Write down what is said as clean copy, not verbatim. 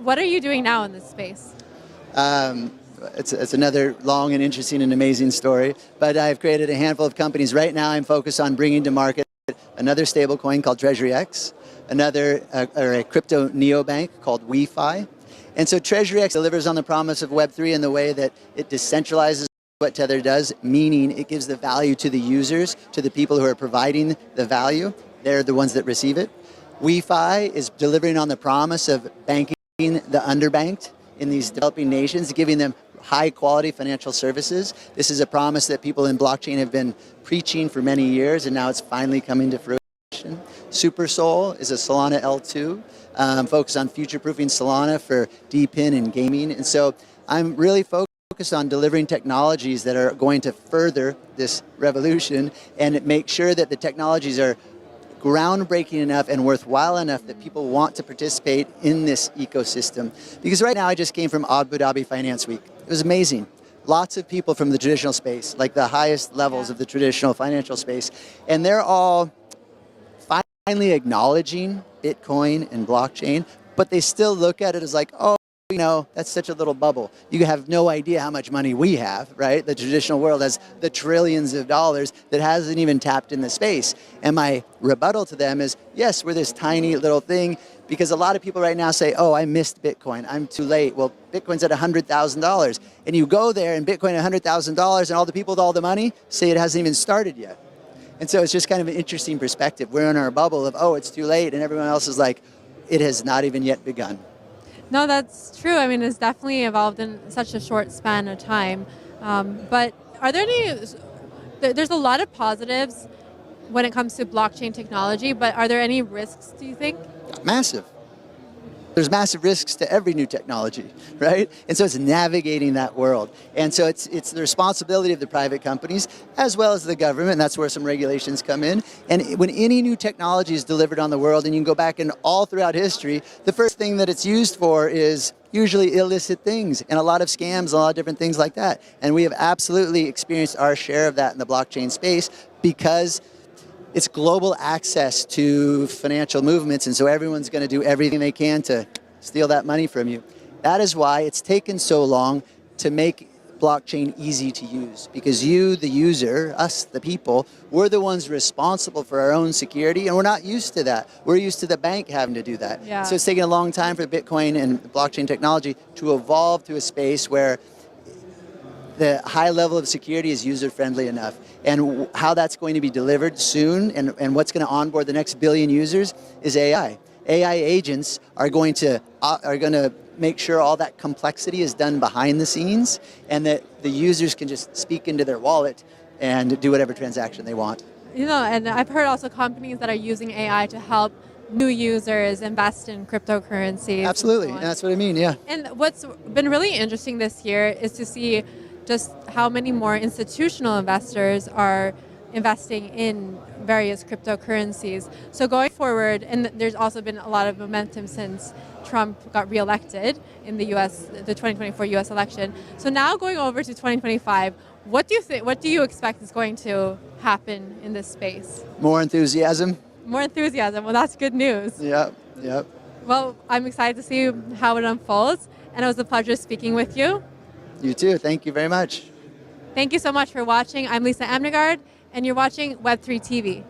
what are you doing now in this space? It's another long and interesting and amazing story, but I've created a handful of companies. Right now I'm focused on bringing to market another stablecoin called Treasury X, a crypto neobank called WeFi. And so Treasury X delivers on the promise of Web3 in the way that it decentralizes what Tether does, meaning it gives the value to the users, to the people who are providing the value. They're the ones that receive it. WeFi is delivering on the promise of banking the underbanked in these developing nations, giving them high quality financial services. This is a promise that people in blockchain have been preaching for many years, and now it's finally coming to fruition. SuperSol is a Solana L2, focused on future-proofing Solana for DePIN and gaming. And so I'm really focused on delivering technologies that are going to further this revolution and make sure that the technologies are groundbreaking enough and worthwhile enough that people want to participate in this ecosystem. Because right now I just came from Abu Dhabi Finance Week. It was amazing. Lots of people from the traditional space, like the highest levels of the traditional financial space, and they're all finally acknowledging Bitcoin and blockchain, but they still look at it as like, oh, you know, that's such a little bubble. You have no idea how much money we have, right? The traditional world has the trillions of dollars that hasn't even tapped in the space. And my rebuttal to them is, yes, we're this tiny little thing, because a lot of people right now say, oh, I missed Bitcoin, I'm too late. Well, Bitcoin's at $100,000. And you go there and Bitcoin at $100,000 and all the people with all the money say it hasn't even started yet. And so it's just kind of an interesting perspective. We're in our bubble of, oh, it's too late, and everyone else is like, it has not even yet begun. No, that's true. I mean, it's definitely evolved in such a short span of time. But are there any, there's a lot of positives when it comes to blockchain technology, but are there any risks, do you think? Massive. There's massive risks to every new technology, right? And so it's navigating that world. And so it's the responsibility of the private companies as well as the government, and that's where some regulations come in. And when any new technology is delivered on the world, and you can go back and all throughout history, the first thing that it's used for is usually illicit things and a lot of scams, a lot of different things like that. And we have absolutely experienced our share of that in the blockchain space because it's global access to financial movements, and so everyone's going to do everything they can to steal that money from you. That is why it's taken so long to make blockchain easy to use, because you, the user, us, the people, we're the ones responsible for our own security, and we're not used to that. We're used to the bank having to do that. Yeah. So it's taken a long time for Bitcoin and blockchain technology to evolve to a space where the high level of security is user-friendly enough. And how that's going to be delivered soon and what's going to onboard the next billion users is AI. AI agents are going to make sure all that complexity is done behind the scenes and that the users can just speak into their wallet and do whatever transaction they want. You know, and I've heard also companies that are using AI to help new users invest in cryptocurrencies. Absolutely, and that's what I mean, yeah. And what's been really interesting this year is to see just how many more institutional investors are investing in various cryptocurrencies. So going forward, and there's also been a lot of momentum since Trump got reelected in the US, the 2024 US election. So now going over to 2025, what do you think, what do you expect is going to happen in this space? More enthusiasm. More enthusiasm. Well, that's good news. Yep, yep. Well, I'm excited to see how it unfolds, and it was a pleasure speaking with you. You too. Thank you very much. Thank you so much for watching. I'm Lisa Amnegard, and you're watching Web3 TV.